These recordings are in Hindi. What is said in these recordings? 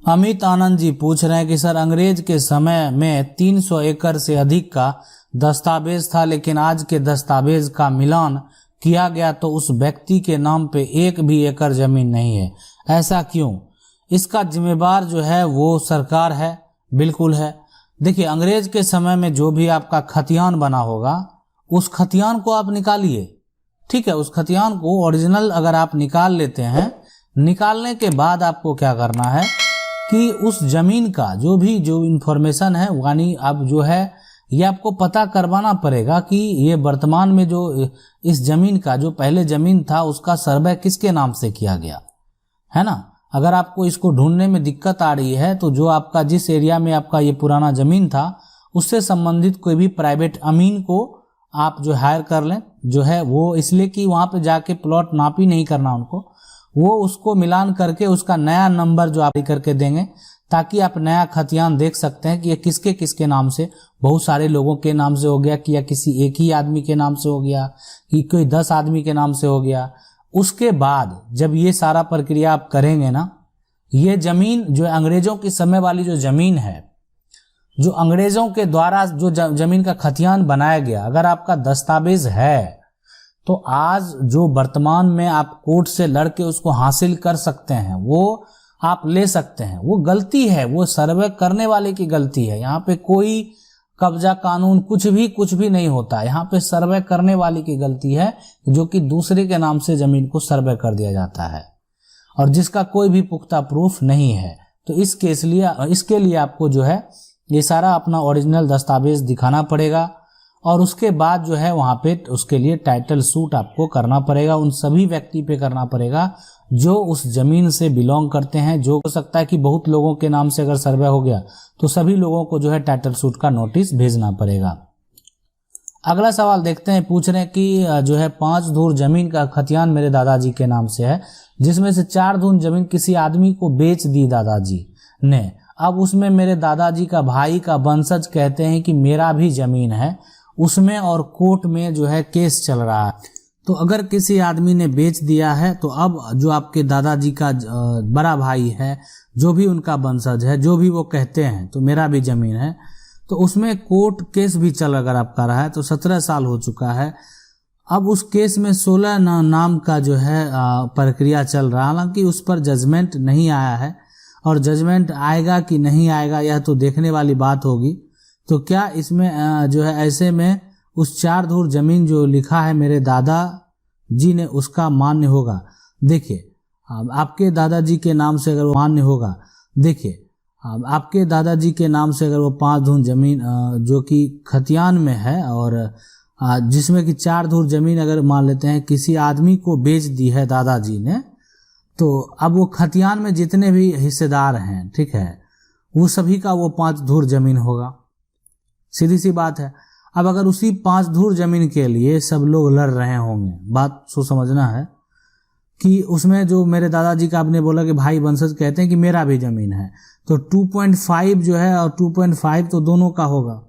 अमित आनंद जी पूछ रहे हैं कि सर, अंग्रेज के समय में 300 एकड़ से अधिक का दस्तावेज था, लेकिन आज के दस्तावेज का मिलान किया गया तो उस व्यक्ति के नाम पे एक भी एकड़ जमीन नहीं है, ऐसा क्यों? इसका जिम्मेदार जो है वो सरकार है। बिल्कुल है। देखिए, अंग्रेज के समय में जो भी आपका खतियान बना होगा, उस खतियान को आप निकालिए। ठीक है, उस खतियान को ओरिजिनल अगर आप निकाल लेते हैं, निकालने के बाद आपको क्या करना है कि उस जमीन का जो इंफॉर्मेशन है, यानी अब जो है ये आपको पता करवाना पड़ेगा कि ये वर्तमान में जो इस जमीन का जो पहले जमीन था उसका सर्वे किसके नाम से किया गया है ना। अगर आपको इसको ढूंढने में दिक्कत आ रही है तो जो आपका जिस एरिया में आपका ये पुराना जमीन था उससे संबंधित कोई भी प्राइवेट अमीन को आप जो हायर कर लें, जो है वो इसलिए कि वहां पे जाके प्लॉट नापी नहीं करना उनको, वो उसको मिलान करके उसका नया नंबर जो आप करके देंगे ताकि आप नया खतियान देख सकते हैं कि ये किसके किसके नाम से, बहुत सारे लोगों के नाम से हो गया कि या किसी एक ही आदमी के नाम से हो गया कि कोई 10 आदमी के नाम से हो गया। उसके बाद जब ये सारा प्रक्रिया आप करेंगे ना, ये जमीन जो अंग्रेजों के समय वाली जो जमीन है, जो अंग्रेजों के द्वारा जो जमीन का खतियान बनाया गया, अगर आपका दस्तावेज है तो आज जो वर्तमान में आप कोर्ट से लड़के उसको हासिल कर सकते हैं, वो आप ले सकते हैं। वो गलती है, वो सर्वे करने वाले की गलती है। यहाँ पे कोई कब्जा कानून कुछ भी नहीं होता। यहाँ पे सर्वे करने वाले की गलती है, जो कि दूसरे के नाम से जमीन को सर्वे कर दिया जाता है और जिसका कोई भी पुख्ता प्रूफ नहीं है। तो इसके लिए आपको जो है ये सारा अपना ओरिजिनल दस्तावेज दिखाना पड़ेगा और उसके बाद जो है वहाँ पे उसके लिए टाइटल सूट आपको करना पड़ेगा। उन सभी व्यक्ति पे करना पड़ेगा जो उस जमीन से बिलोंग करते हैं। जो हो सकता है कि बहुत लोगों के नाम से अगर सर्वे हो गया तो सभी लोगों को जो है टाइटल सूट का नोटिस भेजना पड़ेगा। अगला सवाल देखते हैं, पूछ रहे हैं कि जो है 5 धूर जमीन का खतियान मेरे दादाजी के नाम से है, जिसमें से 4 धूर जमीन किसी आदमी को बेच दी दादाजी ने। अब उसमें मेरे दादाजी का भाई का वंशज कहते हैं कि मेरा भी जमीन है उसमें और कोर्ट में जो है केस चल रहा है। तो अगर किसी आदमी ने बेच दिया है तो अब जो आपके दादाजी का बड़ा भाई है, जो भी उनका वंशज है, जो भी वो कहते हैं तो मेरा भी जमीन है, तो उसमें कोर्ट केस भी चल अगर आपका रहा है तो 17 साल हो चुका है। अब उस केस में 16 नाम का जो है प्रक्रिया चल रहा है। हालांकि उस पर जजमेंट नहीं आया है और जजमेंट आएगा कि नहीं आएगा यह तो देखने वाली बात होगी। तो क्या इसमें जो है ऐसे में उस 4 धूर जमीन जो लिखा है मेरे दादा जी ने उसका मान्य होगा? देखिए, आपके दादाजी के नाम से अगर वो मान्य होगा, देखिए आपके दादाजी के नाम से अगर वो 5 धूर जमीन जो कि खतियान में है और जिसमें कि 4 धूर जमीन अगर मान लेते हैं किसी आदमी को बेच दी है दादाजी ने, तो अब वो खतियान में जितने भी हिस्सेदार हैं, ठीक है, वो सभी का वो 5 धूर जमीन होगा। सीधी सी बात है। अब अगर उसी 5 धूर जमीन के लिए सब लोग लड़ रहे होंगे, बात सो समझना है कि उसमें जो मेरे दादाजी का आपने बोला कि भाई वंशज कहते हैं कि मेरा भी जमीन है, तो 2.5 जो है और 2.5 तो दोनों का होगा।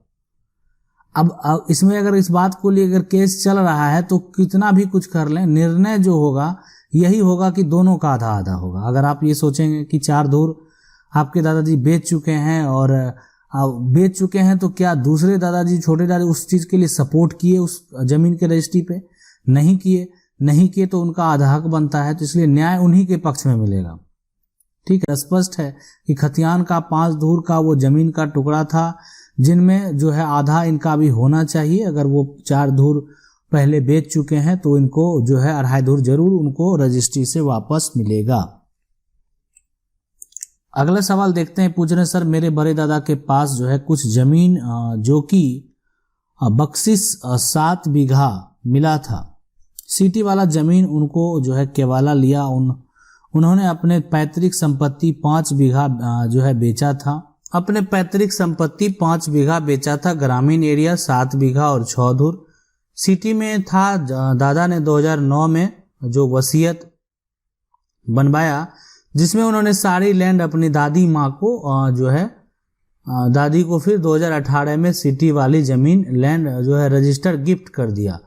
अब इसमें अगर इस बात को लिए अगर केस चल रहा है तो कितना भी कुछ कर लें, निर्णय जो होगा यही होगा कि दोनों का आधा आधा होगा। अगर आप ये सोचेंगे कि 4 धूर आपके दादाजी बेच चुके हैं और बेच चुके हैं तो क्या दूसरे दादाजी, छोटे दादाजी उस चीज के लिए सपोर्ट किए उस जमीन के रजिस्ट्री पे? नहीं किए तो उनका आधा हक बनता है, तो इसलिए न्याय उन्हीं के पक्ष में मिलेगा। ठीक है, स्पष्ट है कि खतियान का 5 धूर का वो जमीन का टुकड़ा था जिनमें जो है आधा इनका भी होना चाहिए। अगर वो 4 धूर पहले बेच चुके हैं तो इनको जो है 2.5 धूर जरूर उनको रजिस्ट्री से वापस मिलेगा। अगला सवाल देखते हैं, पूछ रहे हैं सर मेरे बड़े दादा के पास जो है कुछ जमीन जो कि बख्शिश 7 बीघा मिला था। सिटी वाला जमीन उनको जो है केवाला लिया। उन्होंने अपने पैतृक संपत्ति 5 बीघा जो है बेचा था। अपने पैतृक संपत्ति 5 बीघा बेचा था। ग्रामीण एरिया 7 बीघा और 6 धूर। सिटी में था। दादा ने 2009 में जो वसीयत बनवाया जिसमें उन्होंने सारी लैंड अपनी दादी माँ को जो है दादी को फिर 2018 में सिटी वाली जमीन लैंड जो है रजिस्टर गिफ्ट कर दिया।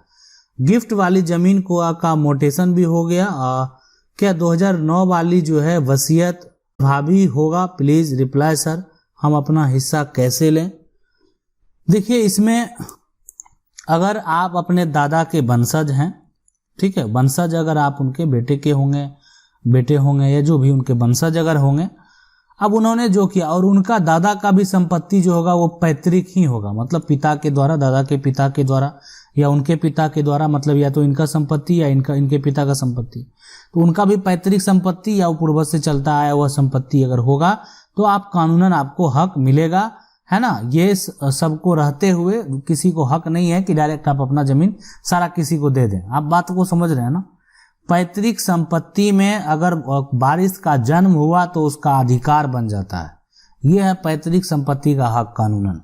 गिफ्ट वाली जमीन को का मोटेशन भी हो गया। क्या 2009 वाली जो है वसीयत भाभी होगा प्लीज रिप्लाई सर, हम अपना हिस्सा कैसे लें। देखिए इसमें अगर आप अपने दादा के वंशज हैं, ठीक है, वंशज अगर आप उनके बेटे होंगे या जो भी उनके वंशज अगर होंगे, अब उन्होंने जो किया और उनका दादा का भी संपत्ति जो होगा वो पैतृक ही होगा, मतलब पिता के द्वारा, दादा के पिता के द्वारा या उनके पिता के द्वारा, मतलब या तो इनका संपत्ति या इनके पिता का संपत्ति, तो उनका भी पैतृक संपत्ति या पूर्वज से चलता आया वह संपत्ति अगर होगा तो आप कानूनन आपको हक मिलेगा, है ना। ये सबको रहते हुए किसी को हक नहीं है कि डायरेक्ट आप अपना जमीन सारा किसी को दे दें। आप बात को समझ रहे हैं ना। पैतृक संपत्ति में अगर वारिस का जन्म हुआ तो उसका अधिकार बन जाता है। यह है पैतृक संपत्ति का हक कानूनन।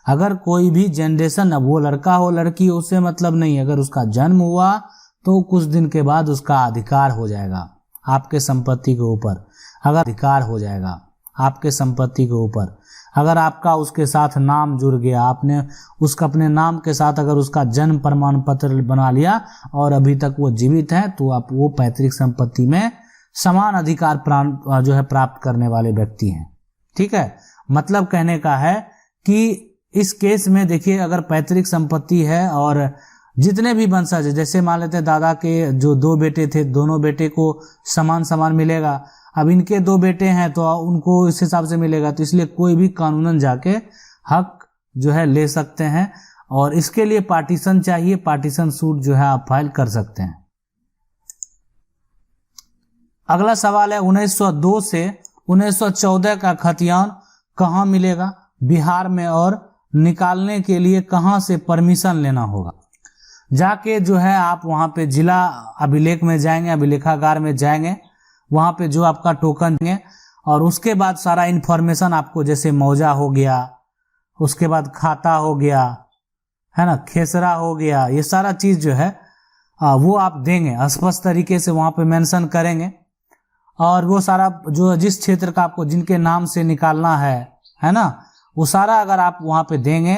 अगर कोई भी जनरेशन, अब वो लड़का हो लड़की हो उससे मतलब नहीं, अगर उसका जन्म हुआ तो कुछ दिन के बाद उसका अधिकार हो जाएगा आपके संपत्ति के ऊपर। अगर अधिकार हो जाएगा आपके संपत्ति के ऊपर, अगर आपका उसके साथ नाम जुड़ गया, आपने उसका अपने नाम के साथ अगर उसका जन्म प्रमाण पत्र बना लिया और अभी तक वो जीवित है, तो आप वो पैतृक संपत्ति में समान अधिकार जो है प्राप्त करने वाले व्यक्ति हैं। ठीक है, मतलब कहने का है कि इस केस में देखिए अगर पैतृक संपत्ति है और जितने भी वंशज, जैसे मान लेते हैं दादा के जो 2 बेटे थे, दोनों बेटे को समान मिलेगा। अब इनके 2 बेटे हैं तो उनको इस हिसाब से मिलेगा, तो इसलिए कोई भी कानूनन जाके हक जो है ले सकते हैं और इसके लिए पार्टीशन चाहिए। पार्टीशन सूट जो है आप फाइल कर सकते हैं। अगला सवाल है 1902 से 1914 का खतियान कहाँ मिलेगा बिहार में और निकालने के लिए कहाँ से परमिशन लेना होगा। जाके जो है आप वहां पे जिला अभिलेख में जाएंगे, अभिलेखागार में जाएंगे, वहां पे जो आपका टोकन है और उसके बाद सारा इंफॉर्मेशन आपको, जैसे मौजा हो गया, उसके बाद खाता हो गया, है ना, खेसरा हो गया, ये सारा चीज जो है वो आप देंगे, स्पष्ट तरीके से वहां पे मेंशन करेंगे और वो सारा जो जिस क्षेत्र का आपको जिनके नाम से निकालना है ना, वो सारा अगर आप वहां पे देंगे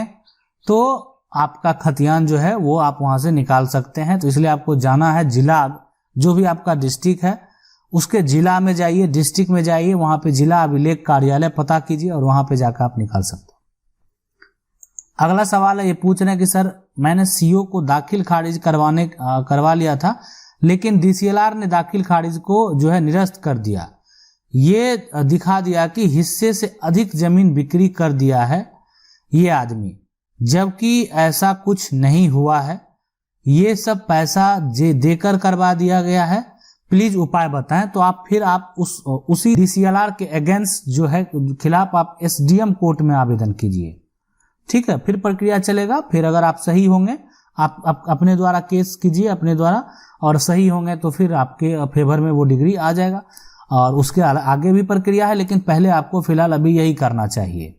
तो आपका खतियान जो है वो आप वहां से निकाल सकते हैं। तो इसलिए आपको जाना है जिला, जो भी आपका डिस्ट्रिक्ट है उसके जिला में जाइए, डिस्ट्रिक्ट में जाइए, वहां पे जिला अभिलेख कार्यालय पता कीजिए और वहां पे जाकर आप निकाल सकते हैं। अगला सवाल है, ये पूछ रहे हैं कि सर मैंने सीओ को दाखिल खारिज करवा लिया था, लेकिन डीसीएलआर ने दाखिल खारिज को जो है निरस्त कर दिया। ये दिखा दिया कि हिस्से से अधिक जमीन बिक्री कर दिया है ये आदमी, जबकि ऐसा कुछ नहीं हुआ है। ये सब पैसा देकर करवा दिया गया है, प्लीज उपाय बताएं। तो आप फिर आप उसी डीसीएलआर के अगेंस्ट जो है खिलाफ आप एसडीएम कोर्ट में आवेदन कीजिए। ठीक है, फिर प्रक्रिया चलेगा। फिर अगर आप सही होंगे आप अपने द्वारा केस कीजिए अपने द्वारा, और सही होंगे तो फिर आपके फेवर में वो डिग्री आ जाएगा और उसके आगे भी प्रक्रिया है, लेकिन पहले आपको फिलहाल अभी यही करना चाहिए।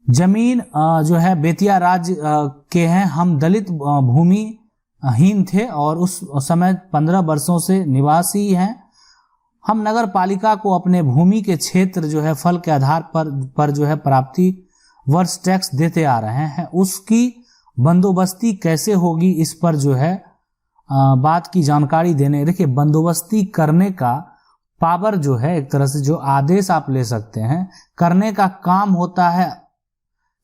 जमीन जो है बेतिया राज्य के हैं, हम दलित भूमि हीन थे और उस समय 15 वर्षों से निवासी हैं। हम नगर पालिका को अपने भूमि के क्षेत्र जो है फल के आधार पर जो है प्राप्ति वर्ष टैक्स देते आ रहे हैं। उसकी बंदोबस्ती कैसे होगी, इस पर जो है बात की जानकारी देने। देखिए बंदोबस्ती करने का पावर जो है, एक तरह से जो आदेश आप ले सकते हैं, करने का काम होता है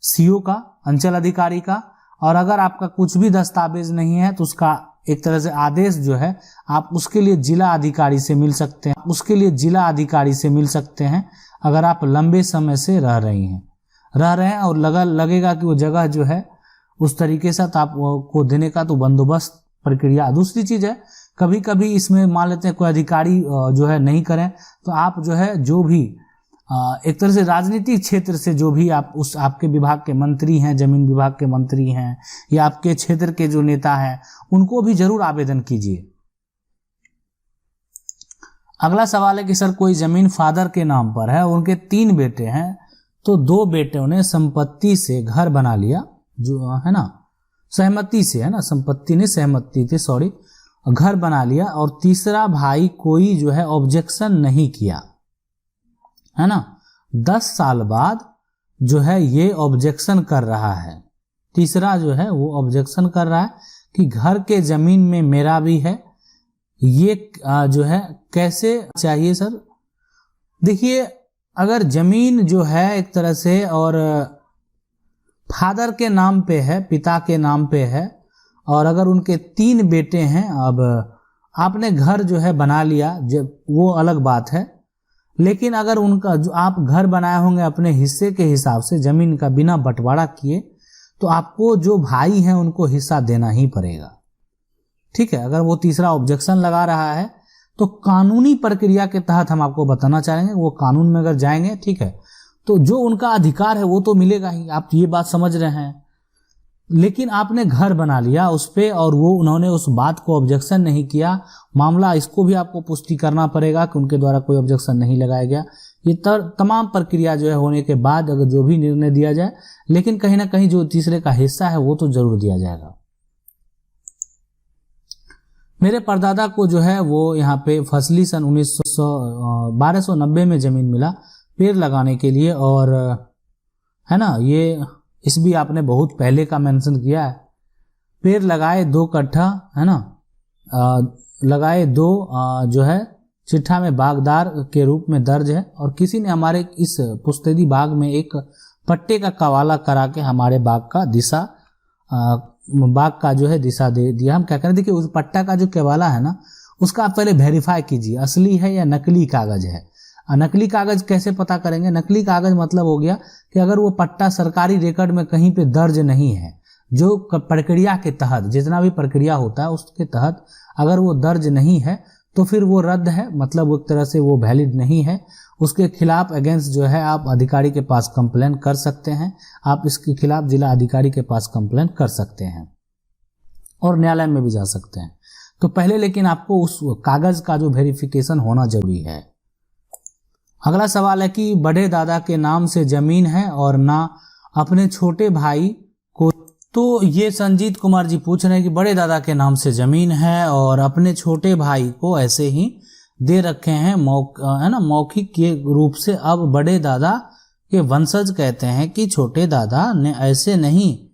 सीओ का, अंचल अधिकारी का। और अगर आपका कुछ भी दस्तावेज नहीं है तो उसका एक तरह से आदेश जो है आप उसके लिए जिला अधिकारी से मिल सकते हैं। अगर आप लंबे समय से रह रहे हैं और लगेगा कि वो जगह जो है उस तरीके से आपको देने का, तो बंदोबस्त प्रक्रिया। दूसरी चीज है, कभी कभी इसमें मान लेते हैं कोई अधिकारी जो है नहीं करें, तो आप जो है जो भी एक तरह से राजनीतिक क्षेत्र से जो भी आपके विभाग के मंत्री हैं, जमीन विभाग के मंत्री हैं या आपके क्षेत्र के जो नेता हैं, उनको भी जरूर आवेदन कीजिए। अगला सवाल है कि सर कोई जमीन फादर के नाम पर है, उनके 3 बेटे हैं, तो 2 बेटों ने संपत्ति से घर बना लिया, जो है ना सहमति से, है ना, संपत्ति ने सहमति थे, सॉरी, घर बना लिया, और तीसरा भाई कोई जो है ऑब्जेक्शन नहीं किया, है ना। 10 साल बाद जो है ये ऑब्जेक्शन कर रहा है, तीसरा जो है वो ऑब्जेक्शन कर रहा है कि घर के जमीन में मेरा भी है, ये जो है कैसे चाहिए सर? देखिए, अगर जमीन जो है एक तरह से और फादर के नाम पे है, पिता के नाम पे है, और अगर उनके 3 बेटे हैं, अब आपने घर जो है बना लिया, जब वो अलग बात है, लेकिन अगर उनका जो आप घर बनाए होंगे अपने हिस्से के हिसाब से जमीन का बिना बंटवारा किए, तो आपको जो भाई हैं उनको हिस्सा देना ही पड़ेगा। ठीक है, अगर वो तीसरा ऑब्जेक्शन लगा रहा है तो कानूनी प्रक्रिया के तहत हम आपको बताना चाहेंगे, वो कानून में अगर जाएंगे, ठीक है, तो जो उनका अधिकार है वो तो मिलेगा ही, आप ये बात समझ रहे हैं। लेकिन आपने घर बना लिया उस पे और वो उन्होंने उस बात को ऑब्जेक्शन नहीं किया, मामला इसको भी आपको पुष्टि करना पड़ेगा कि उनके द्वारा कोई ऑब्जेक्शन नहीं लगाया गया। ये तमाम प्रक्रिया जो है होने के बाद अगर जो भी निर्णय दिया जाए, लेकिन कहीं ना कहीं जो तीसरे का हिस्सा है वो तो जरूर दिया जाएगा। मेरे परदादा को जो है वो यहाँ पे फसली सन 1290 में जमीन मिला पेड़ लगाने के लिए, और है ना, ये इस भी आपने बहुत पहले का मेंशन किया है। पेड़ लगाए 2 कट्ठा, है ना, लगाए 2 जो है चिट्ठा में बागदार के रूप में दर्ज है, और किसी ने हमारे इस पुश्तैदी बाग में एक पट्टे का कवाला करा के हमारे बाग का जो है दिशा दे दिया। हम क्या करें, देखिए उस पट्टा का जो कवाला है ना, उसका आप पहले वेरीफाई कीजिए असली है या नकली कागज है। नकली कागज कैसे पता करेंगे? नकली कागज मतलब हो गया कि अगर वो पट्टा सरकारी रिकॉर्ड में कहीं पे दर्ज नहीं है, जो प्रक्रिया के तहत जितना भी प्रक्रिया होता है उसके तहत अगर वो दर्ज नहीं है तो फिर वो रद्द है, मतलब एक तरह से वो वैलिड नहीं है। उसके खिलाफ अगेंस्ट जो है आप अधिकारी के पास कंप्लेन कर सकते हैं, आप इसके खिलाफ जिला अधिकारी के पास कंप्लेन कर सकते हैं और न्यायालय में भी जा सकते हैं। तो पहले लेकिन आपको उस कागज का जो वेरिफिकेशन होना जरूरी है। अगला सवाल है कि बड़े दादा के नाम से जमीन है और ना अपने छोटे भाई को, तो ये संजीत कुमार जी पूछ रहे हैं कि बड़े दादा के नाम से जमीन है और अपने छोटे भाई को ऐसे ही दे रखे हैं है ना, मौखिक के रूप से। अब बड़े दादा के वंशज कहते हैं कि छोटे दादा ने ऐसे नहीं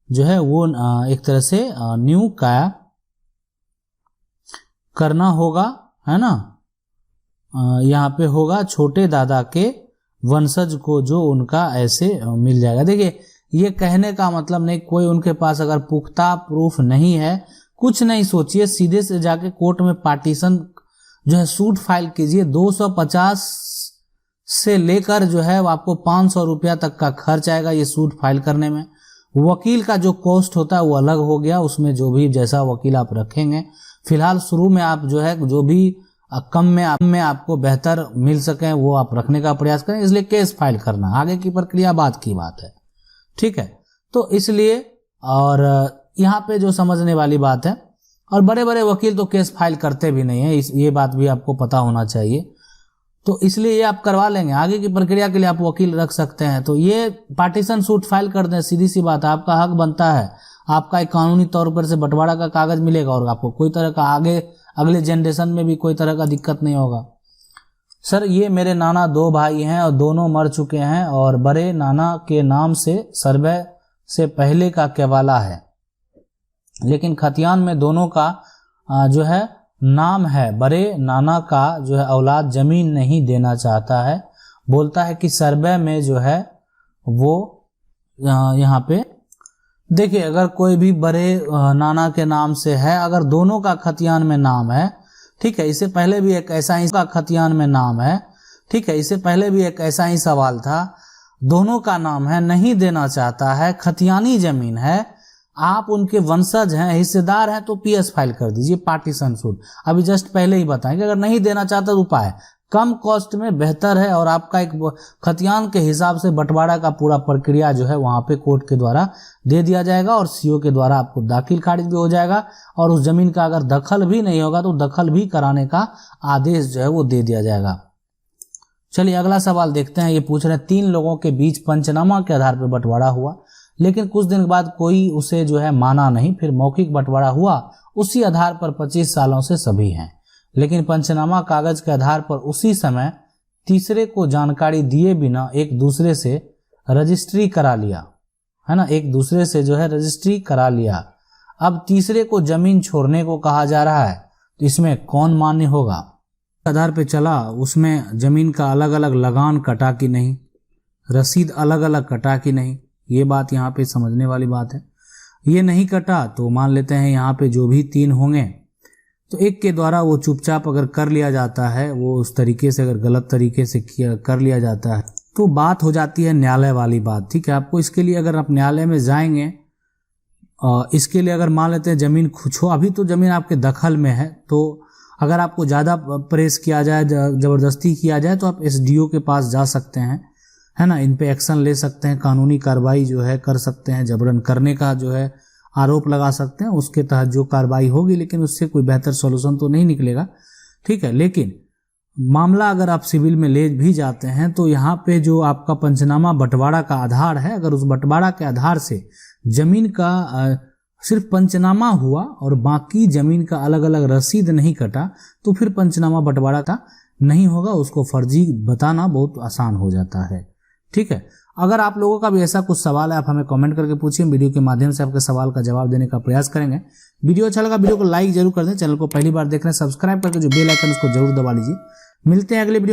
जो है वो एक तरह से न्यू का करना होगा, है ना, यहाँ पे होगा छोटे दादा के वंशज को जो उनका ऐसे मिल जाएगा। देखिए ये कहने का मतलब नहीं, कोई उनके पास अगर पुख्ता प्रूफ नहीं है, कुछ नहीं सोचिए, सीधे से जाके कोर्ट में पार्टीशन जो है सूट फाइल कीजिए। 250 से लेकर जो है आपको 500 रुपया तक का खर्च आएगा ये सूट फाइल करने में। वकील का जो कॉस्ट होता है वो अलग हो गया, उसमें जो भी जैसा वकील आप रखेंगे। फिलहाल शुरू में आप जो है जो भी कम में आपको बेहतर मिल सके वो आप रखने का प्रयास करें, इसलिए केस फाइल करना, आगे की प्रक्रिया बाद की बात है, ठीक है। तो इसलिए और यहाँ पे जो समझने वाली बात है, और बड़े बड़े वकील तो केस फाइल करते भी नहीं है, ये बात भी आपको पता होना चाहिए। तो इसलिए ये आप करवा लेंगे, आगे की प्रक्रिया के लिए आप वकील रख सकते हैं। तो ये पार्टीशन सूट फाइल कर दें, सीधी सी बात है, आपका हक बनता है, आपका एक कानूनी तौर पर से बंटवारा का कागज मिलेगा और आपको कोई तरह का अगले जनरेशन में भी कोई तरह का दिक्कत नहीं होगा। सर ये मेरे नाना 2 भाई हैं और दोनों मर चुके हैं, और बड़े नाना के नाम से सर्वे से पहले का केवाला है, लेकिन खतियान में दोनों का जो है नाम है। बड़े नाना का जो है औलाद जमीन नहीं देना चाहता है, बोलता है कि सर्वे में जो है वो यहाँ पे देखिए, अगर कोई भी बड़े नाना के नाम से है, अगर दोनों का खतियान में नाम है, ठीक है, इससे पहले भी एक ऐसा ही का खतियान में नाम है, ठीक है, इससे पहले भी एक ऐसा ही सवाल था, दोनों का नाम है, नहीं देना चाहता है, खतियानी जमीन है, आप उनके वंशज हैं, हिस्सेदार हैं, तो पीएस फाइल कर दीजिए, पार्टीशन सूट। अभी जस्ट पहले ही बताएं कि अगर नहीं देना चाहता तो उपाय कम कॉस्ट में बेहतर है, और आपका एक खतियान के हिसाब से बंटवारा का पूरा प्रक्रिया जो है वहां पे कोर्ट के द्वारा दे दिया जाएगा और सीओ के द्वारा आपको दाखिल खारिज भी हो जाएगा, और उस जमीन का अगर दखल भी नहीं होगा तो दखल भी कराने का आदेश जो है वो दे दिया जाएगा। चलिए अगला सवाल देखते हैं। ये पूछ रहे हैं 3 लोगों के बीच पंचनामा के आधार पर बंटवारा हुआ, लेकिन कुछ दिन बाद कोई उसे जो है माना नहीं, फिर मौखिक बंटवारा हुआ, उसी आधार पर 25 सालों से सभी हैं, लेकिन पंचनामा कागज के आधार पर उसी समय तीसरे को जानकारी दिए बिना एक दूसरे से रजिस्ट्री करा लिया, है ना, एक दूसरे से जो है रजिस्ट्री करा लिया। अब तीसरे को जमीन छोड़ने को कहा जा रहा है, तो इसमें कौन मान्य होगा? आधार पे चला, उसमें जमीन का अलग अलग लगान कटा कि नहीं, रसीद अलग अलग कटा कि नहीं, ये बात यहाँ पे समझने वाली बात है। ये नहीं कटा तो मान लेते हैं यहाँ पे जो भी 3 होंगे तो एक के द्वारा वो चुपचाप अगर कर लिया जाता है, वो उस तरीके से अगर गलत तरीके से कर लिया जाता है तो बात हो जाती है न्यायालय वाली बात। ठीक है, आपको इसके लिए अगर आप न्यायालय में जाएंगे, इसके लिए अगर मान लेते हैं जमीन खुद हो, अभी तो जमीन आपके दखल में है, तो अगर आपको ज़्यादा प्रेस किया जाए, ज़बरदस्ती किया जाए तो आप एसडीओ के पास जा सकते हैं, है ना, इन पे एक्शन ले सकते हैं, कानूनी कार्रवाई जो है कर सकते हैं, जबरन करने का जो है आरोप लगा सकते हैं, उसके तहत जो कार्रवाई होगी, लेकिन उससे कोई बेहतर सॉल्यूशन तो नहीं निकलेगा। ठीक है, लेकिन मामला अगर आप सिविल में ले भी जाते हैं तो यहाँ पे जो आपका पंचनामा बंटवारा का आधार है, अगर उस बंटवारा के आधार से जमीन का सिर्फ पंचनामा हुआ और बाकी जमीन का अलग अलग रसीद नहीं कटा तो फिर पंचनामा बंटवारा का नहीं होगा, उसको फर्जी बताना बहुत आसान हो जाता है। ठीक है, अगर आप लोगों का भी ऐसा कुछ सवाल है आप हमें कमेंट करके पूछिए, वीडियो के माध्यम से आपके सवाल का जवाब देने का प्रयास करेंगे। वीडियो अच्छा लगा वीडियो को लाइक जरूर कर दें, चैनल को पहली बार देख रहे हैं सब्सक्राइब करके जो बेल आइकन उसको जरूर दबा लीजिए। मिलते हैं अगले वीडियो।